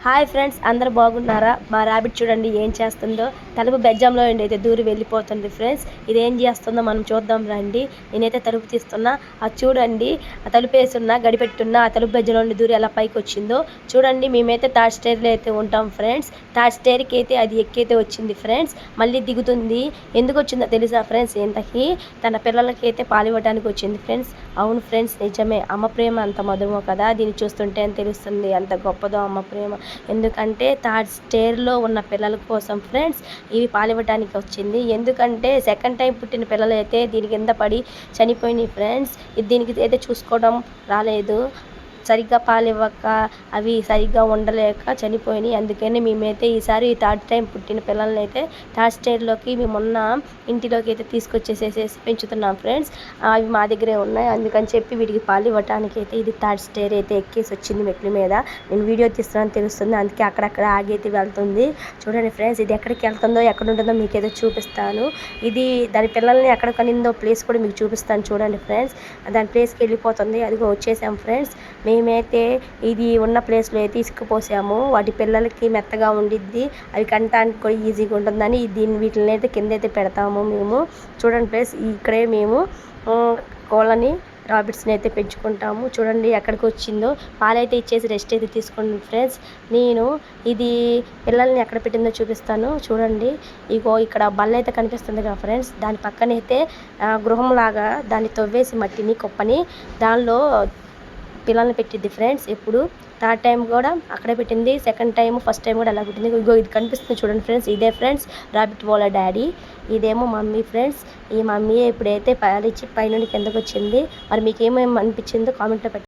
Hi friends, అందరు బాగున్నారా? మా ర్యాబిట్ చూడండి ఏం చేస్తుందో. తలుపు బెజ్జంలో అయితే దూరి వెళ్ళిపోతుంది ఫ్రెండ్స్. ఇది ఏం చేస్తుందో మనం చూద్దాం రండి. నేనైతే తలుపు తీస్తున్నా. అది చూడండి, ఆ తలుపు వేసున్నా గడిపెట్టున్నా ఆ తలుపు బెజ్జంలో దూరి ఎలా పైకి వచ్చిందో చూడండి. మేమైతే థర్డ్ స్టేర్లో అయితే ఉంటాం ఫ్రెండ్స్. థర్డ్ స్టేర్కి అయితే అది ఎక్కైతే వచ్చింది ఫ్రెండ్స్. మళ్ళీ దిగుతుంది. ఎందుకు వచ్చిందో తెలుసా ఫ్రెండ్స్? ఇంతకీ తన పిల్లలకి అయితే పాలు ఇవ్వడానికి వచ్చింది ఫ్రెండ్స్. అవును ఫ్రెండ్స్, నిజమే. అమ్మ ప్రేమ అంత మధురమో కదా, దీన్ని చూస్తుంటే అని తెలుస్తుంది ఎంత గొప్పదో అమ్మ ప్రేమ. ఎందుకంటే థర్డ్ స్టేర్లో ఉన్న పిల్లల కోసం ఫ్రెండ్స్ ఇవి పాలివ్వడానికి వచ్చింది. ఎందుకంటే సెకండ్ టైం పుట్టిన పిల్లలు అయితే దీని కింద పడి చనిపోయినాయి ఫ్రెండ్స్. దీనికి అయితే చూసుకోవడం రాలేదు, సరిగ్గా పాలివ్వక అవి సరిగ్గా ఉండలేక చనిపోయినాయి. అందుకని మేమైతే ఈసారి థర్డ్ టైం పుట్టిన పిల్లల్ని అయితే థర్డ్ స్టేర్లోకి మేమున్న ఇంటిలోకి అయితే తీసుకొచ్చేసేసి పెంచుతున్నాం ఫ్రెండ్స్. అవి మా దగ్గరే ఉన్నాయి. అందుకని చెప్పి వీటికి పాలు ఇవ్వడానికి అయితే ఇది థర్డ్ స్టేర్ అయితే ఎక్కేసి వచ్చింది మెట్ల మీద. నేను వీడియో తీస్తున్నాను తెలుస్తుంది, అందుకే అక్కడక్కడ ఆగైతే వెళ్తుంది. చూడండి ఫ్రెండ్స్, ఇది ఎక్కడికి వెళ్తుందో ఎక్కడ ఉంటుందో మీకు ఏదో చూపిస్తాను. ఇది దాని పిల్లల్ని ఎక్కడ కనిందో ప్లేస్ కూడా మీకు చూపిస్తాను. చూడండి ఫ్రెండ్స్, దాని ప్లేస్కి వెళ్ళిపోతుంది. అదిగో వచ్చేసాం ఫ్రెండ్స్. మేమైతే ఇది ఉన్న ప్లేస్లో అయితే ఇసుకుపోసాము. వాటి పిల్లలకి మెత్తగా ఉండిద్ది, అవి కంటానికి కూడా ఈజీగా ఉంటుందని వీటిని అయితే కింద అయితే పెడతాము మేము. చూడండి ఫ్రెండ్స్, ఇక్కడే మేము కోళ్ళని రాబిట్స్ని అయితే పెంచుకుంటాము. చూడండి ఎక్కడికి వచ్చిందో. పాలైతే ఇచ్చేసి రెస్ట్ అయితే తీసుకోండి ఫ్రెండ్స్. నేను ఇది పిల్లల్ని ఎక్కడ పెట్టిందో చూపిస్తాను. చూడండి, ఇగో ఇక్కడ బల్ల అయితే కనిపిస్తుంది కదా ఫ్రెండ్స్. దాని పక్కనైతే గృహంలాగా దాన్ని తవ్వేసి మట్టిని కుప్పని దానిలో పిల్లల్ని పెట్టిద్ది ఫ్రెండ్స్. ఎప్పుడు థర్డ్ టైం కూడా అక్కడే పెట్టింది, సెకండ్ టైం ఫస్ట్ టైం కూడా అలా పెట్టింది. ఇగో ఇది కనిపిస్తుంది చూడండి ఫ్రెండ్స్, ఇదే ఫ్రెండ్స్ రాబిట్ వాళ్ళ డాడీ. ఇదేమో మమ్మీ ఫ్రెండ్స్. ఈ మమ్మీ ఇప్పుడైతే పాలిచ్చి పైనుండి కిందకు వచ్చింది. మరి మీకు ఏమేమి అనిపించిందో కామెంట్లో పెట్టండి.